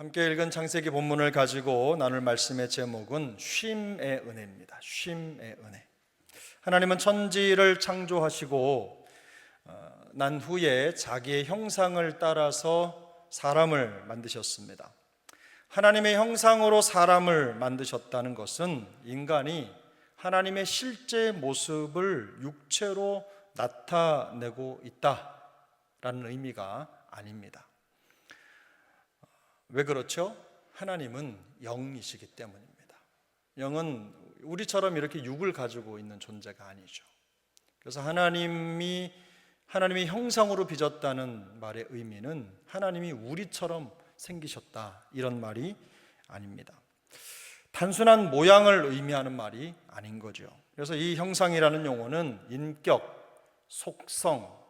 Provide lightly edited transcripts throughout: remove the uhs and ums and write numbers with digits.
함께 읽은 창세기 본문을 가지고 나눌 말씀의 제목은 쉼의 은혜입니다. 쉼의 은혜. 하나님은 천지를 창조하시고 난 후에 자기의 형상을 따라서 사람을 만드셨습니다. 하나님의 형상으로 사람을 만드셨다는 것은 인간이 하나님의 실제 모습을 육체로 나타내고 있다라는 의미가 아닙니다. 왜 그렇죠? 하나님은 영이시기 때문입니다. 영은 우리처럼 이렇게 육을 가지고 있는 존재가 아니죠. 그래서 하나님의 형상으로 빚었다는 말의 의미는 하나님이 우리처럼 생기셨다, 이런 말이 아닙니다. 단순한 모양을 의미하는 말이 아닌 거죠. 그래서 이 형상이라는 용어는 인격, 속성,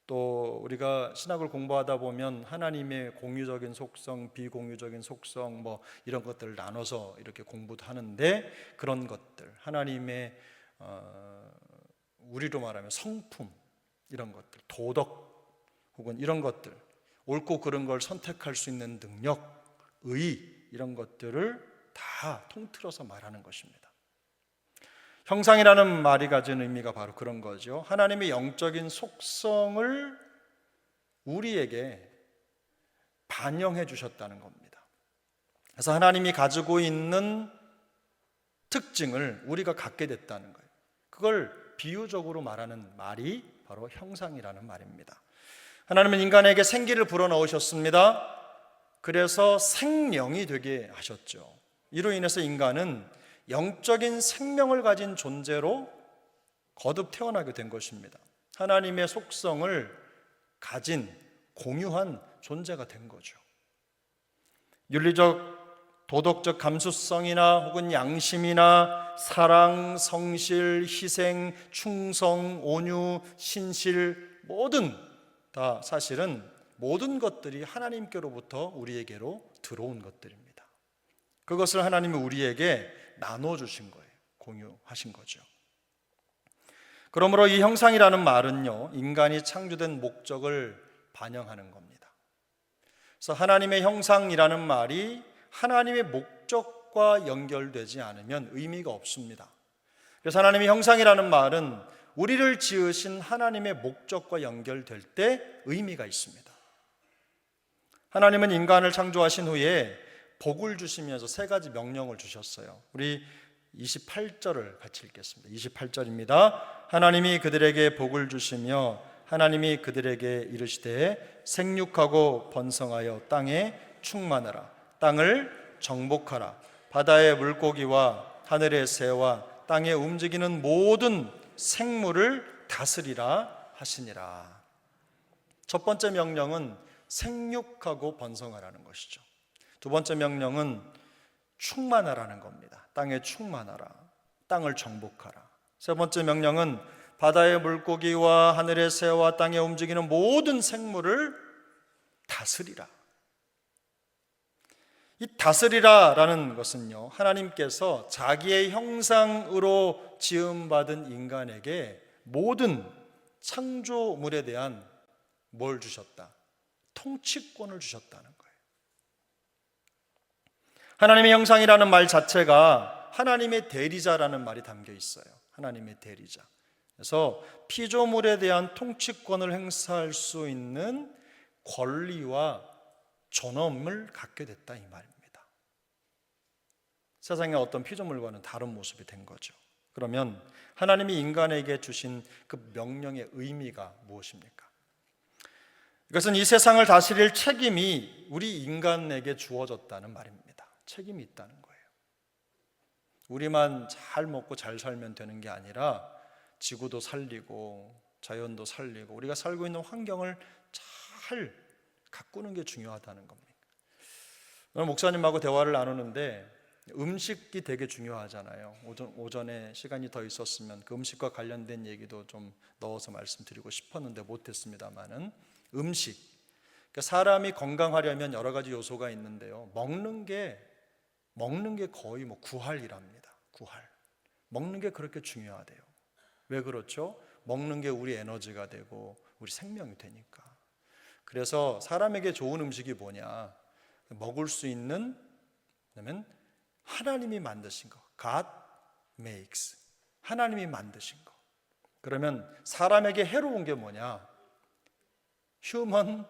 또 우리가 신학을 공부하다 보면 하나님의 공유적인 속성, 비공유적인 속성 이런 것들을 나눠서 이렇게 공부도 하는데, 그런 것들, 하나님의 우리로 말하면 성품, 이런 것들, 도덕 혹은 이런 것들, 옳고 그른 걸 선택할 수 있는 능력, 의, 이런 것들을 다 통틀어서 말하는 것입니다. 형상이라는 말이 가진 의미가 바로 그런 거죠. 하나님의 영적인 속성을 우리에게 반영해 주셨다는 겁니다. 그래서 하나님이 가지고 있는 특징을 우리가 갖게 됐다는 거예요. 그걸 비유적으로 말하는 말이 바로 형상이라는 말입니다. 하나님은 인간에게 생기를 불어넣으셨습니다. 그래서 생명이 되게 하셨죠. 이로 인해서 인간은 영적인 생명을 가진 존재로 거듭 태어나게 된 것입니다. 하나님의 속성을 가진 공유한 존재가 된 거죠. 윤리적, 도덕적 감수성이나 혹은 양심이나 사랑, 성실, 희생, 충성, 온유, 신실, 다 사실은 모든 것들이 하나님께로부터 우리에게로 들어온 것들입니다. 그것을 하나님이 우리에게 나눠주신 거예요. 공유하신 거죠. 그러므로 이 형상이라는 말은요, 인간이 창조된 목적을 반영하는 겁니다. 그래서 하나님의 형상이라는 말이 하나님의 목적과 연결되지 않으면 의미가 없습니다. 그래서 하나님의 형상이라는 말은 우리를 지으신 하나님의 목적과 연결될 때 의미가 있습니다. 하나님은 인간을 창조하신 후에 복을 주시면서 세 가지 명령을 주셨어요. 우리 28절을 같이 읽겠습니다. 28절입니다. 하나님이 그들에게 복을 주시며 하나님이 그들에게 이르시되 생육하고 번성하여 땅에 충만하라. 땅을 정복하라. 바다의 물고기와 하늘의 새와 땅에 움직이는 모든 생물을 다스리라 하시니라. 첫 번째 명령은 생육하고 번성하라는 것이죠. 두 번째 명령은 충만하라는 겁니다. 땅에 충만하라. 땅을 정복하라. 세 번째 명령은 바다의 물고기와 하늘의 새와 땅에 움직이는 모든 생물을 다스리라. 이 다스리라라는 것은요, 하나님께서 자기의 형상으로 지음받은 인간에게 모든 창조물에 대한 뭘 주셨다? 통치권을 주셨다는 거예요. 하나님의 형상이라는 말 자체가 하나님의 대리자라는 말이 담겨 있어요. 하나님의 대리자. 그래서 피조물에 대한 통치권을 행사할 수 있는 권리와 존엄을 갖게 됐다, 이 말입니다. 세상의 어떤 피조물과는 다른 모습이 된 거죠. 그러면 하나님이 인간에게 주신 그 명령의 의미가 무엇입니까? 이것은 이 세상을 다스릴 책임이 우리 인간에게 주어졌다는 말입니다. 책임이 있다는 거예요. 우리만 잘 먹고 잘 살면 되는 게 아니라 지구도 살리고 자연도 살리고 우리가 살고 있는 환경을 잘 가꾸는 게 중요하다는 겁니다. 오늘 목사님하고 대화를 나누는데 음식이 되게 중요하잖아요. 오전에 시간이 더 있었으면 그 음식과 관련된 얘기도 좀 넣어서 말씀드리고 싶었는데 못했습니다만은, 음식, 그러니까 사람이 건강하려면 여러 가지 요소가 있는데요, 먹는 게 거의 구할이랍니다. 구할. 먹는 게 그렇게 중요하대요. 왜 그렇죠? 먹는 게 우리 에너지가 되고 우리 생명이 되니까. 그래서 사람에게 좋은 음식이 뭐냐? 먹을 수 있는, 그다음에 하나님이 만드신 거, God makes, 하나님이 만드신 거. 그러면 사람에게 해로운 게 뭐냐? Human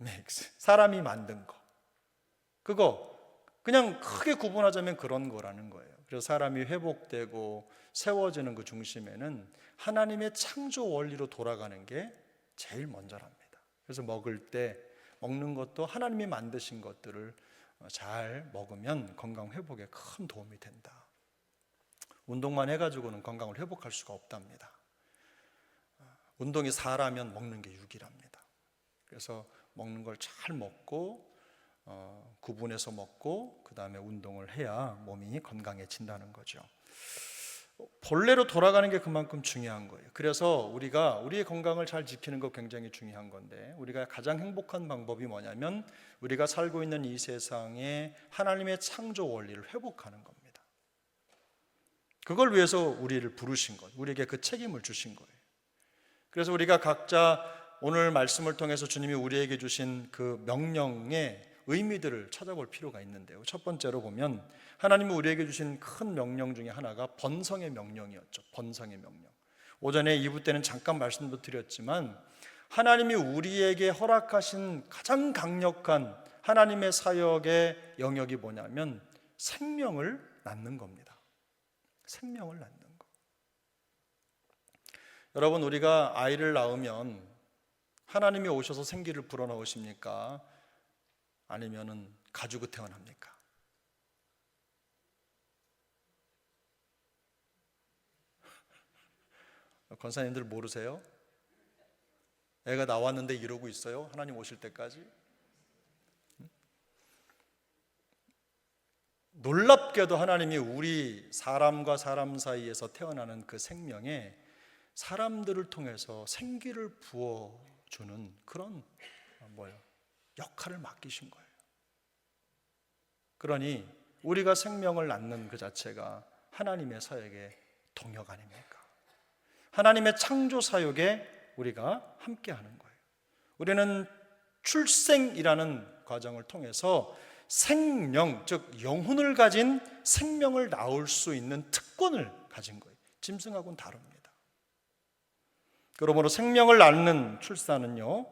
makes, 사람이 만든 거. 그거 그냥 크게 구분하자면 그런 거라는 거예요. 그래서 사람이 회복되고 세워지는 그 중심에는 하나님의 창조 원리로 돌아가는 게 제일 먼저랍니다. 그래서 먹는 것도 하나님이 만드신 것들을 잘 먹으면 건강 회복에 큰 도움이 된다. 운동만 해가지고는 건강을 회복할 수가 없답니다. 운동이 4라면 먹는 게 6이랍니다. 그래서 먹는 걸 잘 먹고 구분해서 먹고 그 다음에 운동을 해야 몸이 건강해진다는 거죠. 본래로 돌아가는 게 그만큼 중요한 거예요. 그래서 우리가 우리의 건강을 잘 지키는 거 굉장히 중요한 건데, 우리가 가장 행복한 방법이 뭐냐면 우리가 살고 있는 이 세상에 하나님의 창조 원리를 회복하는 겁니다. 그걸 위해서 우리를 부르신 거예요. 우리에게 그 책임을 주신 거예요. 그래서 우리가 각자 오늘 말씀을 통해서 주님이 우리에게 주신 그 명령의 의미들을 찾아볼 필요가 있는데요. 첫 번째로 보면 하나님이 우리에게 주신 큰 명령 중에 하나가 번성의 명령이었죠. 번성의 명령. 오전에 2부 때는 잠깐 말씀도 드렸지만 하나님이 우리에게 허락하신 가장 강력한 하나님의 사역의 영역이 뭐냐면 생명을 낳는 겁니다. 생명을 낳는 거. 여러분, 우리가 아이를 낳으면 하나님이 오셔서 생기를 불어넣으십니까? 아니면은 가지고 태어납니까? 권사님들 모르세요? 애가 나왔는데 이러고 있어요? 하나님 오실 때까지? 놀랍게도 하나님이 우리 사람과 사람 사이에서 태어나는 그 생명에 사람들을 통해서 생기를 부어주는 그런 역할을 맡기신 거예요. 그러니 우리가 생명을 낳는 그 자체가 하나님의 사역의 동역 아닙니까? 하나님의 창조 사역에 우리가 함께하는 거예요. 우리는 출생이라는 과정을 통해서 생명, 즉 영혼을 가진 생명을 낳을 수 있는 특권을 가진 거예요. 짐승하고는 다릅니다. 그러므로 생명을 낳는 출산은요,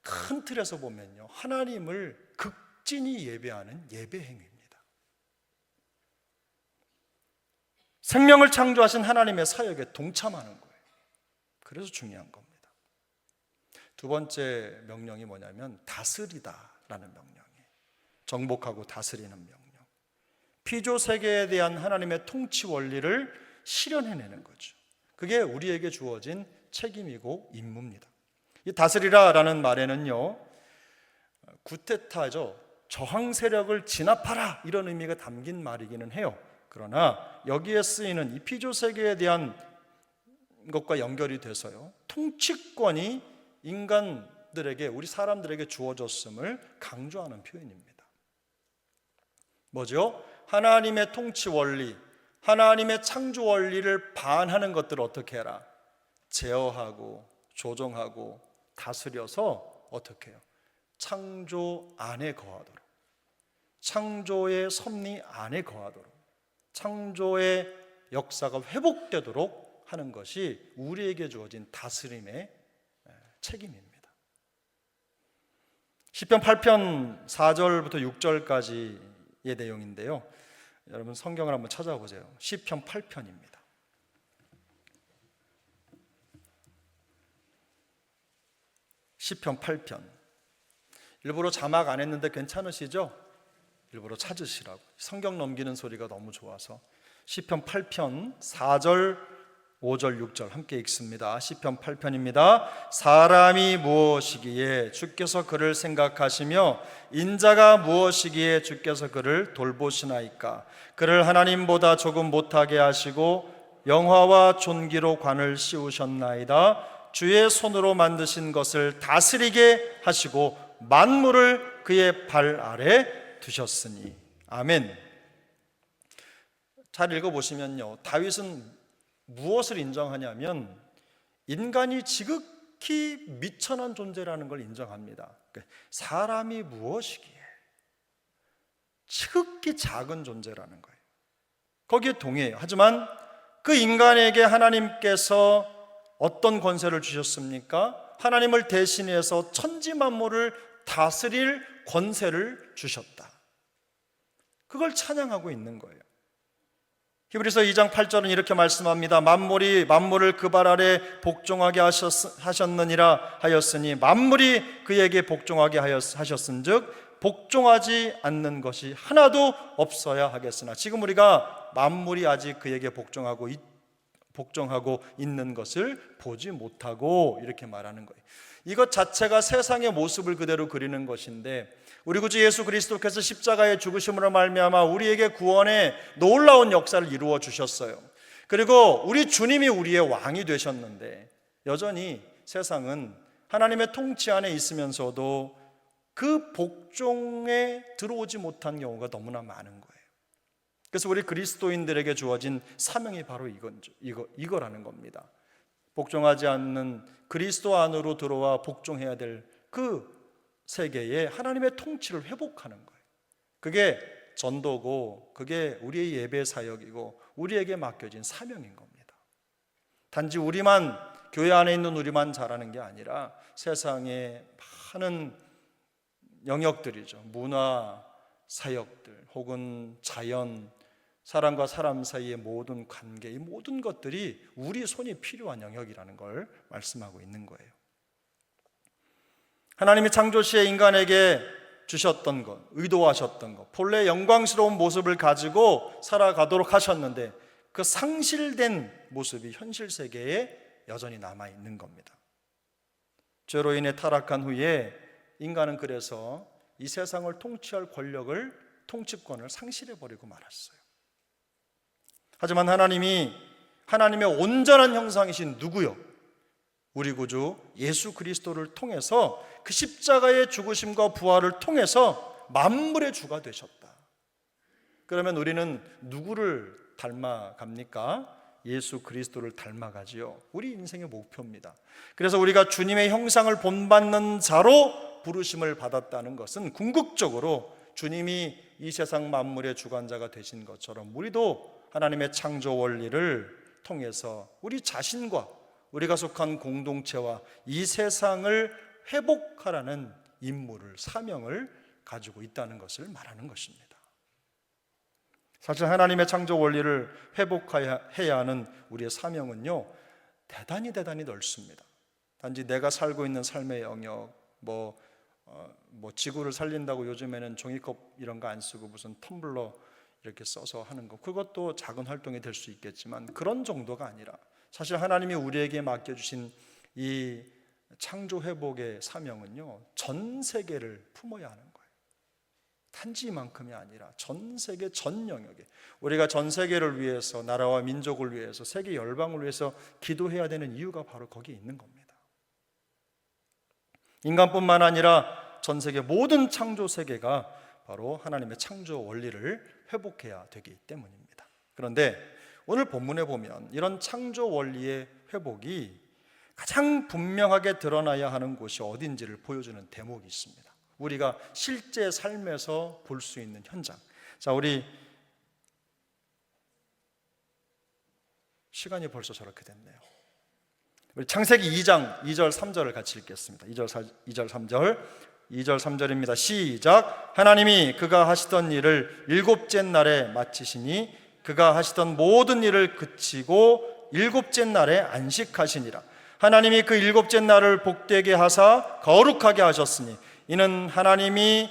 큰 틀에서 보면요, 하나님을 극진히 예배하는 예배 행위입니다. 생명을 창조하신 하나님의 사역에 동참하는 거예요. 그래서 중요한 겁니다. 두 번째 명령이 뭐냐면 다스리다라는 명령이에요. 정복하고 다스리는 명령. 피조 세계에 대한 하나님의 통치 원리를 실현해내는 거죠. 그게 우리에게 주어진 책임이고 임무입니다. 이 다스리라라는 말에는요, 구테타죠, 저항 세력을 진압하라, 이런 의미가 담긴 말이기는 해요. 그러나 여기에 쓰이는 이 피조 세계에 대한 것과 연결이 돼서요, 통치권이 인간들에게, 우리 사람들에게 주어졌음을 강조하는 표현입니다. 뭐죠? 하나님의 통치 원리, 하나님의 창조 원리를 반하는 것들을 어떻게 해라? 제어하고 조정하고 다스려서 어떻게 해요? 창조 안에 거하도록, 창조의 섭리 안에 거하도록, 창조의 역사가 회복되도록 하는 것이 우리에게 주어진 다스림의 책임입니다. 시편 8편 4절부터 6절까지의 내용인데요, 여러분 성경을 한번 찾아보세요. 시편 8편입니다. 시편 8편. 일부러 자막 안 했는데 괜찮으시죠? 일부러 찾으시라고. 성경 넘기는 소리가 너무 좋아서. 시편 8편 4절, 5절, 6절 함께 읽습니다. 시편 8편입니다. 사람이 무엇이기에 주께서 그를 생각하시며 인자가 무엇이기에 주께서 그를 돌보시나이까. 그를 하나님보다 조금 못하게 하시고 영화와 존귀로 관을 씌우셨나이다. 주의 손으로 만드신 것을 다스리게 하시고 만물을 그의 발 아래 두셨으니. 아멘. 잘 읽어보시면요, 다윗은 무엇을 인정하냐면 인간이 지극히 미천한 존재라는 걸 인정합니다. 사람이 무엇이기에, 지극히 작은 존재라는 거예요. 거기에 동의해요. 하지만 그 인간에게 하나님께서 어떤 권세를 주셨습니까? 하나님을 대신해서 천지 만물을 다스릴 권세를 주셨다. 그걸 찬양하고 있는 거예요. 히브리서 2장 8절은 이렇게 말씀합니다. 만물이 만물을 그 발 아래 복종하게 하셨느니라 하였으니 만물이 그에게 복종하게 하셨은즉 복종하지 않는 것이 하나도 없어야 하겠으나, 지금 우리가 만물이 아직 그에게 복종하고 있는 것을 보지 못하고 이렇게 말하는 거예요. 이것 자체가 세상의 모습을 그대로 그리는 것인데, 우리 구주 예수 그리스도께서 십자가의 죽으심으로 말미암아 우리에게 구원의 놀라운 역사를 이루어 주셨어요. 그리고 우리 주님이 우리의 왕이 되셨는데, 여전히 세상은 하나님의 통치 안에 있으면서도 그 복종에 들어오지 못한 경우가 너무나 많은 거예요. 그래서 우리 그리스도인들에게 주어진 사명이 바로 이거라는 겁니다. 복종하지 않는 그리스도 안으로 들어와 복종해야 될 그 세계에 하나님의 통치를 회복하는 거예요. 그게 전도고, 그게 우리의 예배 사역이고 우리에게 맡겨진 사명인 겁니다. 단지 우리만, 교회 안에 있는 우리만 잘하는 게 아니라 세상의 많은 영역들이죠. 문화, 사역들, 혹은 자연, 사람과 사람 사이의 모든 관계, 이 모든 것들이 우리 손이 필요한 영역이라는 걸 말씀하고 있는 거예요. 하나님이 창조시에 인간에게 주셨던 것, 의도하셨던 것, 본래 영광스러운 모습을 가지고 살아가도록 하셨는데, 그 상실된 모습이 현실 세계에 여전히 남아있는 겁니다. 죄로 인해 타락한 후에 인간은 그래서 이 세상을 통치할 권력을, 통치권을 상실해버리고 말았어요. 하지만 하나님의 온전한 형상이신 누구요? 우리 구주 예수 그리스도를 통해서, 그 십자가의 죽으심과 부활을 통해서 만물의 주가 되셨다. 그러면 우리는 누구를 닮아갑니까? 예수 그리스도를 닮아가지요. 우리 인생의 목표입니다. 그래서 우리가 주님의 형상을 본받는 자로 부르심을 받았다는 것은 궁극적으로 주님이 이 세상 만물의 주관자가 되신 것처럼 우리도 하나님의 창조 원리를 통해서 우리 자신과 우리가 속한 공동체와 이 세상을 회복하라는 임무를, 사명을 가지고 있다는 것을 말하는 것입니다. 사실 하나님의 창조 원리를 회복해야 하는 우리의 사명은요, 대단히 넓습니다. 단지 내가 살고 있는 삶의 영역, 지구를 살린다고 요즘에는 종이컵 이런 거 안 쓰고 무슨 텀블러 이렇게 써서 하는 거, 그것도 작은 활동이 될 수 있겠지만 그런 정도가 아니라, 사실 하나님이 우리에게 맡겨주신 이 창조 회복의 사명은요, 전 세계를 품어야 하는 거예요. 단지 이만큼이 아니라 전 세계 전 영역에, 우리가 전 세계를 위해서, 나라와 민족을 위해서, 세계 열방을 위해서 기도해야 되는 이유가 바로 거기에 있는 겁니다. 인간뿐만 아니라 전 세계 모든 창조 세계가 바로 하나님의 창조 원리를 회복해야 되기 때문입니다. 그런데 오늘 본문에 보면 이런 창조 원리의 회복이 가장 분명하게 드러나야 하는 곳이 어딘지를 보여주는 대목이 있습니다. 우리가 실제 삶에서 볼 수 있는 현장. 자, 우리 시간이 벌써 저렇게 됐네요. 우리 창세기 2장 2절 3절을 같이 읽겠습니다. 2절 3절입니다. 시작. 하나님이 그가 하시던 일을 일곱째 날에 마치시니 그가 하시던 모든 일을 그치고 일곱째 날에 안식하시니라. 하나님이 그 일곱째 날을 복되게 하사 거룩하게 하셨으니 이는 하나님이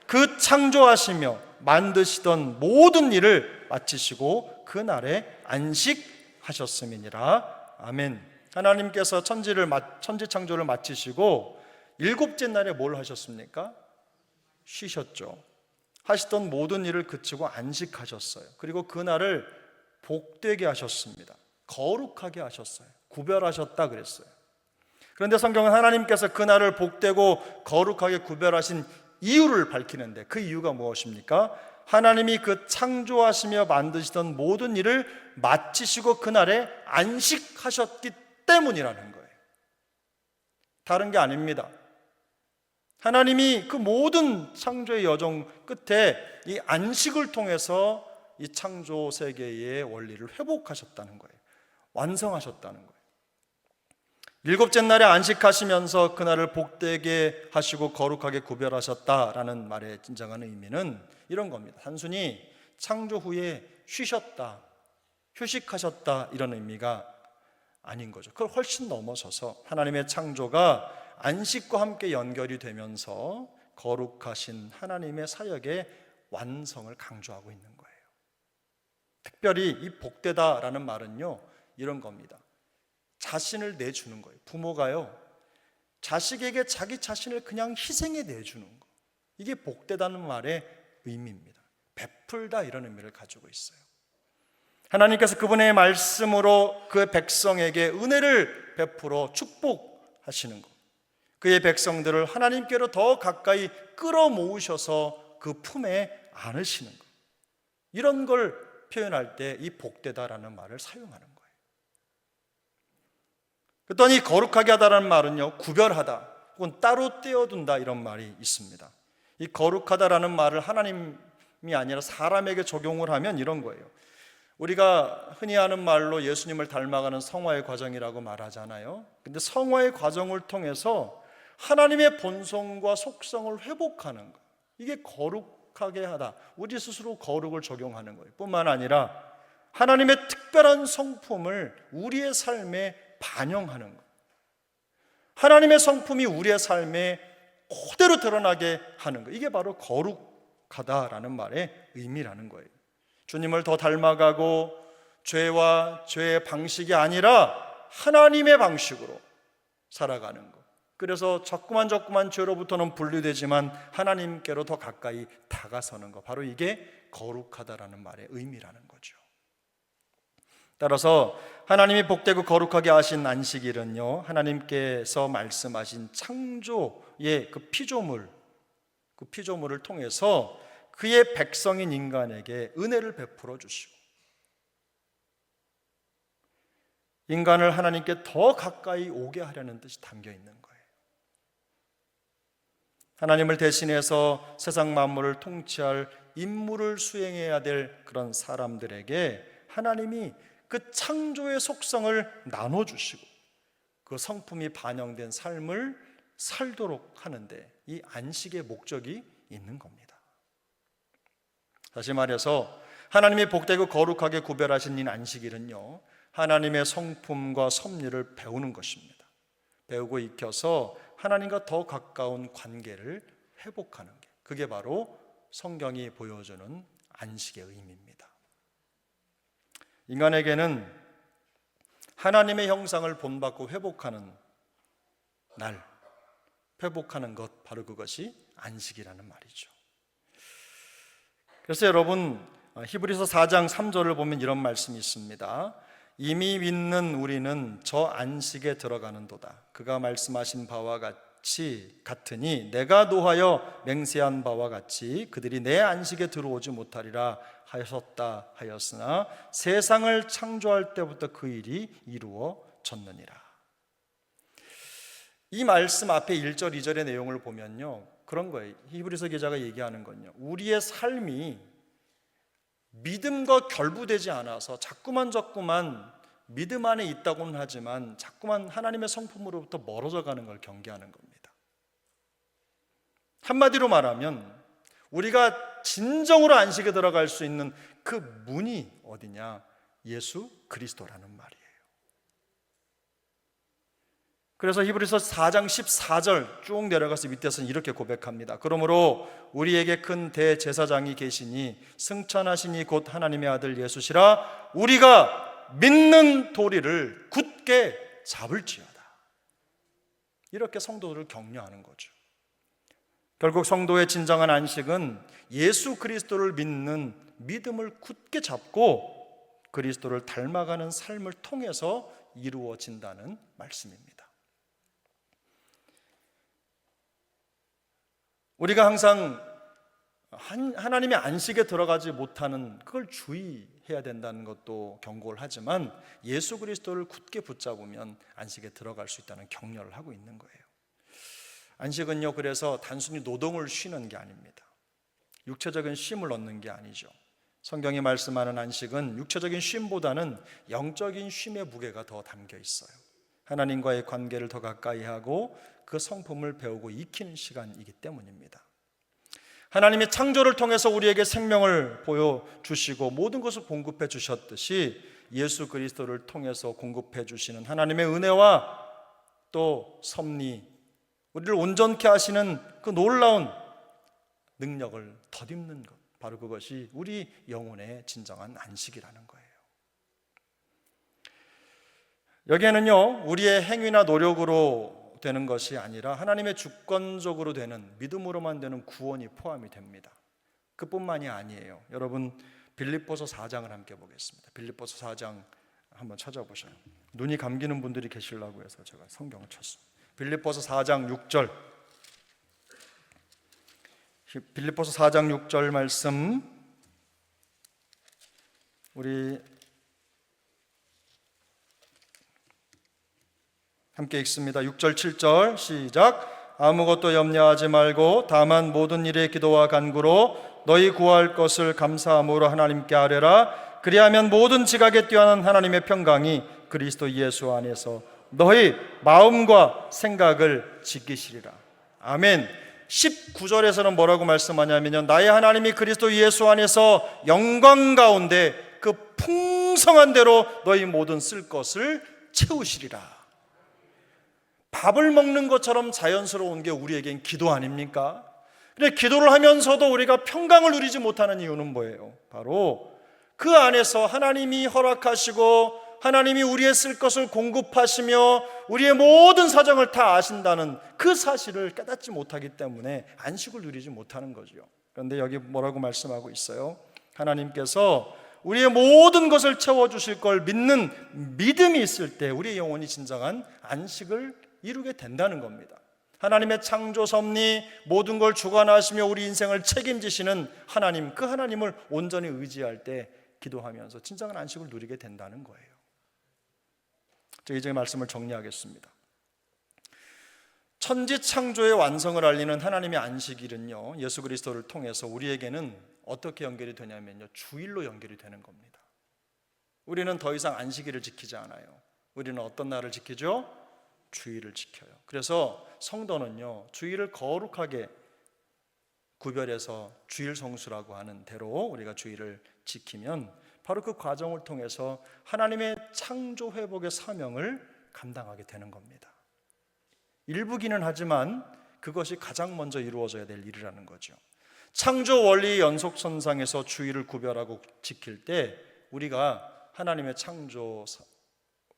그 창조하시며 만드시던 모든 일을 마치시고 그 날에 안식하셨음이니라. 아멘. 하나님께서 천지 창조를 마치시고 일곱째 날에 뭘 하셨습니까? 쉬셨죠. 하시던 모든 일을 그치고 안식하셨어요. 그리고 그 날을 복되게 하셨습니다. 거룩하게 하셨어요. 구별하셨다 그랬어요. 그런데 성경은 하나님께서 그 날을 복되고 거룩하게 구별하신 이유를 밝히는데, 그 이유가 무엇입니까? 하나님이 그 창조하시며 만드시던 모든 일을 마치시고 그 날에 안식하셨기 때문이라는 거예요. 다른 게 아닙니다. 하나님이 그 모든 창조의 여정 끝에 이 안식을 통해서 이 창조 세계의 원리를 회복하셨다는 거예요. 완성하셨다는 거예요. 일곱째 날에 안식하시면서 그날을 복되게 하시고 거룩하게 구별하셨다라는 말의 진정한 의미는 이런 겁니다. 단순히 창조 후에 쉬셨다, 휴식하셨다 이런 의미가 아닌 거죠. 그걸 훨씬 넘어서서 하나님의 창조가 안식과 함께 연결이 되면서 거룩하신 하나님의 사역의 완성을 강조하고 있는 거예요. 특별히 이 복되다라는 말은요, 이런 겁니다. 자신을 내주는 거예요. 부모가요, 자식에게 자기 자신을 그냥 희생해 내주는 거. 이게 복되다는 말의 의미입니다. 베풀다 이런 의미를 가지고 있어요. 하나님께서 그분의 말씀으로 그 백성에게 은혜를 베풀어 축복하시는 것, 그의 백성들을 하나님께로 더 가까이 끌어모으셔서 그 품에 안으시는 것, 이런 걸 표현할 때 이 복되다라는 말을 사용하는 거예요. 그랬더니 거룩하게 하다라는 말은요, 구별하다 혹은 따로 떼어둔다 이런 말이 있습니다. 이 거룩하다라는 말을 하나님이 아니라 사람에게 적용을 하면 이런 거예요. 우리가 흔히 하는 말로 예수님을 닮아가는 성화의 과정이라고 말하잖아요. 근데 성화의 과정을 통해서 하나님의 본성과 속성을 회복하는 것, 이게 거룩하게 하다, 우리 스스로 거룩을 적용하는 거예요. 뿐만 아니라 하나님의 특별한 성품을 우리의 삶에 반영하는 것, 하나님의 성품이 우리의 삶에 그대로 드러나게 하는 것, 이게 바로 거룩하다라는 말의 의미라는 거예요. 주님을 더 닮아가고 죄와 죄의 방식이 아니라 하나님의 방식으로 살아가는 것, 그래서 자꾸만 죄로부터는 분리되지만 하나님께로 더 가까이 다가서는 것, 바로 이게 거룩하다라는 말의 의미라는 거죠. 따라서 하나님이 복되고 거룩하게 하신 안식일은요, 하나님께서 말씀하신 창조의 그 피조물을 통해서 그의 백성인 인간에게 은혜를 베풀어 주시고 인간을 하나님께 더 가까이 오게 하려는 뜻이 담겨 있는 거예요. 하나님을 대신해서 세상 만물을 통치할 임무를 수행해야 될 그런 사람들에게 하나님이 그 창조의 속성을 나눠주시고 그 성품이 반영된 삶을 살도록 하는데 이 안식의 목적이 있는 겁니다. 다시 말해서 하나님이 복되고 거룩하게 구별하신 이 안식일은요, 하나님의 성품과 섭리를 배우는 것입니다. 배우고 익혀서 하나님과 더 가까운 관계를 회복하는 게, 그게 바로 성경이 보여주는 안식의 의미입니다. 인간에게는 하나님의 형상을 본받고 회복하는 날, 회복하는 것, 바로 그것이 안식이라는 말이죠. 그래서 여러분, 히브리서 4장 3절을 보면 이런 말씀이 있습니다. 이미 믿는 우리는 저 안식에 들어가는도다. 그가 말씀하신 바와 같으니 내가 노하여 맹세한 바와 같이 그들이 내 안식에 들어오지 못하리라 하셨다 하였으나 세상을 창조할 때부터 그 일이 이루어졌느니라. 이 말씀 앞에 1절 2절의 내용을 보면요, 그런 거예요. 히브리서 기자가 얘기하는 건요, 우리의 삶이 믿음과 결부되지 않아서 자꾸만 믿음 안에 있다고는 하지만 자꾸만 하나님의 성품으로부터 멀어져 가는 걸 경계하는 겁니다. 한마디로 말하면 우리가 진정으로 안식에 들어갈 수 있는 그 문이 어디냐? 예수 그리스도라는 말이에요. 그래서 히브리서 4장 14절 쭉 내려가서 밑에서는 이렇게 고백합니다. 그러므로 우리에게 큰 대제사장이 계시니 승천하시니 곧 하나님의 아들 예수시라 우리가 믿는 도리를 굳게 잡을지어다. 이렇게 성도들을 격려하는 거죠. 결국 성도의 진정한 안식은 예수 그리스도를 믿는 믿음을 굳게 잡고 그리스도를 닮아가는 삶을 통해서 이루어진다는 말씀입니다. 우리가 항상 하나님의 안식에 들어가지 못하는 그걸 주의해야 된다는 것도 경고를 하지만 예수 그리스도를 굳게 붙잡으면 안식에 들어갈 수 있다는 격려를 하고 있는 거예요. 안식은요, 그래서 단순히 노동을 쉬는 게 아닙니다. 육체적인 쉼을 얻는 게 아니죠. 성경이 말씀하는 안식은 육체적인 쉼보다는 영적인 쉼의 무게가 더 담겨 있어요. 하나님과의 관계를 더 가까이 하고 그 성품을 배우고 익히는 시간이기 때문입니다. 하나님이 창조를 통해서 우리에게 생명을 보여주시고 모든 것을 공급해 주셨듯이 예수 그리스도를 통해서 공급해 주시는 하나님의 은혜와 또 섭리, 우리를 온전케 하시는 그 놀라운 능력을 덧입는 것, 바로 그것이 우리 영혼의 진정한 안식이라는 거예요. 여기에는요, 우리의 행위나 노력으로 되는 것이 아니라 하나님의 주권적으로 되는, 믿음으로만 되는 구원이 포함이 됩니다. 그뿐만이 아니에요. 여러분, 빌립보서 4장을 함께 보겠습니다. 빌립보서 4장 한번 찾아보셔요. 눈이 감기는 분들이 계시려고 해서 제가 성경을 쳤습니다. 빌립보서 4장 6절, 빌립보서 4장 6절 말씀 우리 함께 읽습니다. 6절 7절 시작. 아무것도 염려하지 말고 다만 모든 일에 기도와 간구로 너희 구할 것을 감사함으로 하나님께 아뢰라. 그리하면 모든 지각에 뛰어난 하나님의 평강이 그리스도 예수 안에서 너희 마음과 생각을 지키시리라. 아멘. 19절에서는 뭐라고 말씀하냐면요, 나의 하나님이 그리스도 예수 안에서 영광 가운데 그 풍성한 대로 너희 모든 쓸 것을 채우시리라. 밥을 먹는 것처럼 자연스러운 게 우리에겐 기도 아닙니까? 근데 기도를 하면서도 우리가 평강을 누리지 못하는 이유는 뭐예요? 바로 그 안에서 하나님이 허락하시고 하나님이 우리의 쓸 것을 공급하시며 우리의 모든 사정을 다 아신다는 그 사실을 깨닫지 못하기 때문에 안식을 누리지 못하는 거죠. 그런데 여기 뭐라고 말씀하고 있어요? 하나님께서 우리의 모든 것을 채워주실 걸 믿는 믿음이 있을 때 우리의 영혼이 진정한 안식을 이루게 된다는 겁니다. 하나님의 창조 섭리, 모든 걸 주관하시며 우리 인생을 책임지시는 하나님, 그 하나님을 온전히 의지할 때 기도하면서 진정한 안식을 누리게 된다는 거예요. 제가 이제 말씀을 정리하겠습니다. 천지 창조의 완성을 알리는 하나님의 안식일은요, 예수 그리스도를 통해서 우리에게는 어떻게 연결이 되냐면요, 주일로 연결이 되는 겁니다. 우리는 더 이상 안식일을 지키지 않아요. 우리는 어떤 날을 지키죠? 주일을 지켜요. 그래서 성도는요, 주일을 거룩하게 구별해서 주일 성수라고 하는 대로 우리가 주일을 지키면 바로 그 과정을 통해서 하나님의 창조 회복의 사명을 감당하게 되는 겁니다. 일부기는 하지만 그것이 가장 먼저 이루어져야 될 일이라는 거죠. 창조 원리의 연속선상에서 주일을 구별하고 지킬 때 우리가 하나님의 창조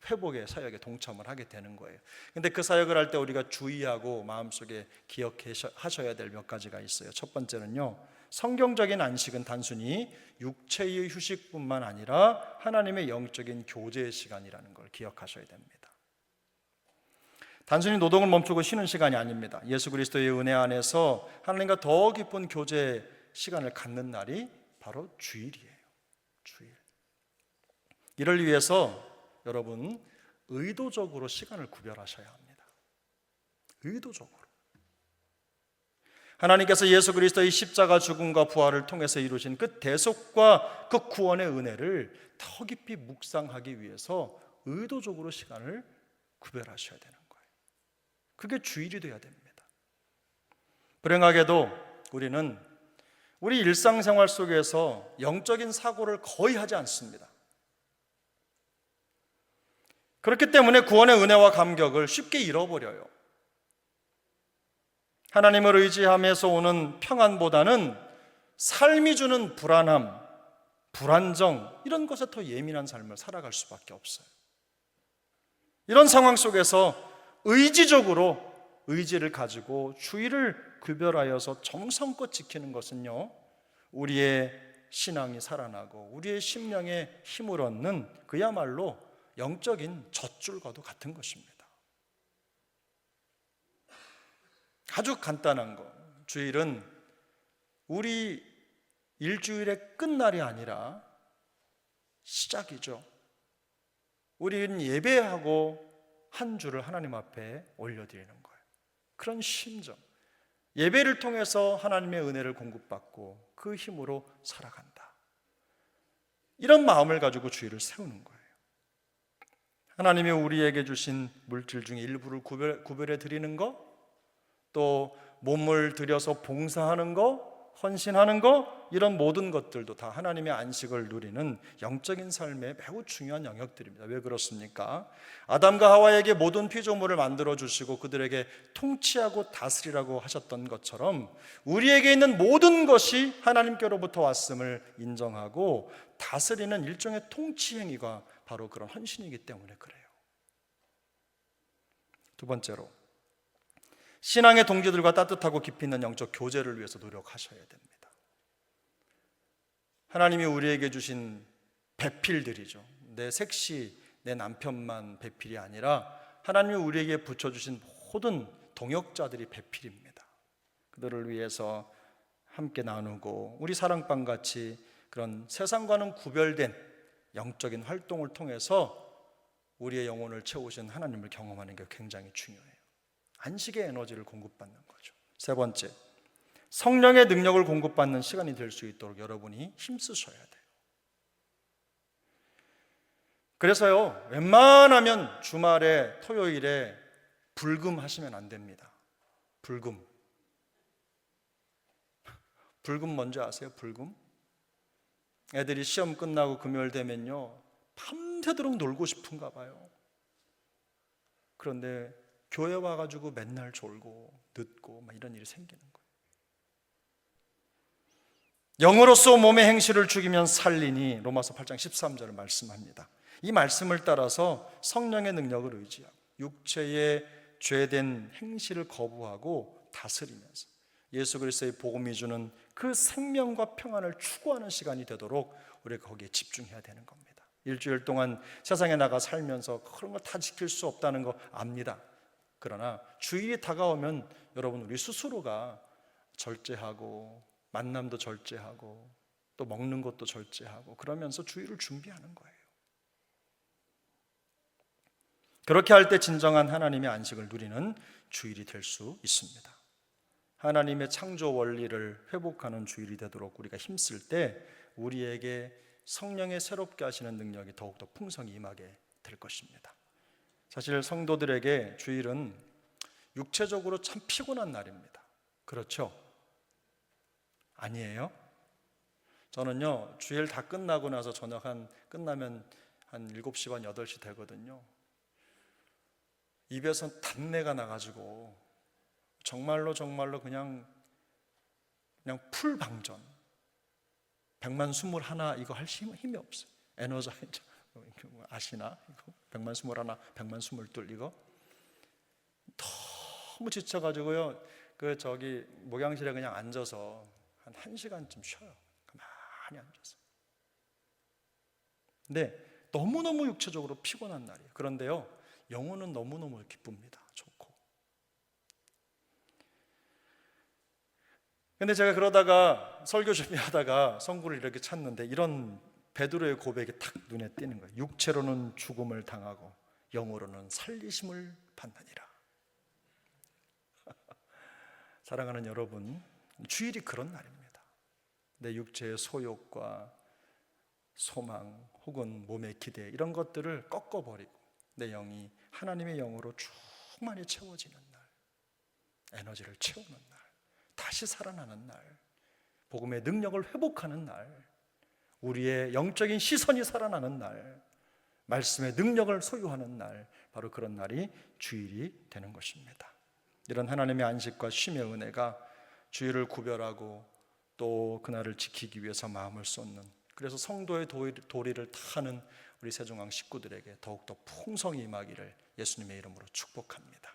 회복의 사역에 동참을 하게 되는 거예요. 근데 그 사역을 할 때 우리가 주의하고 마음속에 기억하셔야 될 몇 가지가 있어요. 첫 번째는요, 성경적인 안식은 단순히 육체의 휴식뿐만 아니라 하나님의 영적인 교제의 시간이라는 걸 기억하셔야 됩니다. 단순히 노동을 멈추고 쉬는 시간이 아닙니다. 예수 그리스도의 은혜 안에서 하나님과 더 깊은 교제 시간을 갖는 날이 바로 주일이에요. 주일. 이를 위해서 여러분, 의도적으로 시간을 구별하셔야 합니다. 의도적으로. 하나님께서 예수 그리스도의 십자가 죽음과 부활을 통해서 이루신 그 대속과 그 구원의 은혜를 더 깊이 묵상하기 위해서 의도적으로 시간을 구별하셔야 되는 거예요. 그게 주일이 되어야 됩니다. 불행하게도 우리는 우리 일상생활 속에서 영적인 사고를 거의 하지 않습니다. 그렇기 때문에 구원의 은혜와 감격을 쉽게 잃어버려요. 하나님을 의지하면서 오는 평안보다는 삶이 주는 불안함, 불안정, 이런 것에 더 예민한 삶을 살아갈 수밖에 없어요. 이런 상황 속에서 의지적으로 의지를 가지고 주의를 구별하여서 정성껏 지키는 것은요, 우리의 신앙이 살아나고 우리의 심령에 힘을 얻는 그야말로 영적인 젖줄과도 같은 것입니다. 아주 간단한 거, 주일은 우리 일주일의 끝날이 아니라 시작이죠. 우리는 예배하고 한 주를 하나님 앞에 올려드리는 거예요. 그런 심정, 예배를 통해서 하나님의 은혜를 공급받고 그 힘으로 살아간다. 이런 마음을 가지고 주일을 세우는 거예요. 하나님이 우리에게 주신 물질 중에 일부를 구별해 드리는 거, 또 몸을 들여서 봉사하는 거, 헌신하는 거, 이런 모든 것들도 다 하나님의 안식을 누리는 영적인 삶의 매우 중요한 영역들입니다. 왜 그렇습니까? 아담과 하와에게 모든 피조물을 만들어 주시고 그들에게 통치하고 다스리라고 하셨던 것처럼 우리에게 있는 모든 것이 하나님께로부터 왔음을 인정하고 다스리는 일종의 통치 행위가 바로 그런 헌신이기 때문에 그래요. 두 번째로, 신앙의 동지들과 따뜻하고 깊이 있는 영적 교제를 위해서 노력하셔야 됩니다. 하나님이 우리에게 주신 배필들이죠. 내 색시, 내 남편만 배필이 아니라 하나님이 우리에게 붙여주신 모든 동역자들이 배필입니다. 그들을 위해서 함께 나누고 우리 사랑방같이 그런 세상과는 구별된 영적인 활동을 통해서 우리의 영혼을 채우신 하나님을 경험하는 게 굉장히 중요해요. 안식의 에너지를 공급받는 거죠. 세 번째, 성령의 능력을 공급받는 시간이 될 수 있도록 여러분이 힘쓰셔야 돼요. 그래서요, 웬만하면 주말에 토요일에 불금하시면 안 됩니다. 불금 뭔지 아세요? 불금? 애들이 시험 끝나고 금요일 되면요 밤새도록 놀고 싶은가 봐요. 그런데 교회 와가지고 맨날 졸고 늦고 막 이런 일이 생기는 거예요. 영으로서 몸의 행실을 죽이면 살리니 로마서 8장 13절을 말씀합니다. 이 말씀을 따라서 성령의 능력을 의지하고 육체의 죄된 행실을 거부하고 다스리면서 예수 그리스도의 복음이 주는 그 생명과 평안을 추구하는 시간이 되도록 우리가 거기에 집중해야 되는 겁니다. 일주일 동안 세상에 나가 살면서 그런 거 다 지킬 수 없다는 거 압니다. 그러나 주일이 다가오면 여러분 우리 스스로가 절제하고 만남도 절제하고 또 먹는 것도 절제하고 그러면서 주일을 준비하는 거예요. 그렇게 할 때 진정한 하나님의 안식을 누리는 주일이 될 수 있습니다. 하나님의 창조 원리를 회복하는 주일이 되도록 우리가 힘쓸 때 우리에게 성령의 새롭게 하시는 능력이 더욱더 풍성히 임하게 될 것입니다. 사실 성도들에게 주일은 육체적으로 참 피곤한 날입니다. 그렇죠? 아니에요? 저는요 주일 다 끝나고 나서 저녁 끝나면 한 7시 반 8시 되거든요. 입에서 단내가 나가지고 정말로 그냥 풀방전 121 이거 할 힘이 없어요. 에너자이저 아시나? 이거 121 122 이거 너무 지쳐가지고요 목양실에 그냥 앉아서 한 1시간쯤 쉬어요. 가만히 앉아서. 근데 너무너무 육체적으로 피곤한 날이에요. 그런데요 영혼은 너무너무 기쁩니다. 좋고. 근데 제가 그러다가 설교 준비하다가 성구를 이렇게 찾는데 이런 베드로의 고백이 탁 눈에 띄는 거예요. 육체로는 죽음을 당하고 영으로는 살리심을 받느니라. 사랑하는 여러분, 주일이 그런 날입니다. 내 육체의 소욕과 소망 혹은 몸의 기대 이런 것들을 꺾어버리고 내 영이 하나님의 영으로 충만히 채워지는 날, 에너지를 채우는 날, 다시 살아나는 날, 복음의 능력을 회복하는 날, 우리의 영적인 시선이 살아나는 날, 말씀의 능력을 소유하는 날, 바로 그런 날이 주일이 되는 것입니다. 이런 하나님의 안식과 쉼의 은혜가 주일을 구별하고 또 그날을 지키기 위해서 마음을 쏟는, 그래서 성도의 도리를 다하는 우리 세종왕 식구들에게 더욱더 풍성히 임하기를 예수님의 이름으로 축복합니다.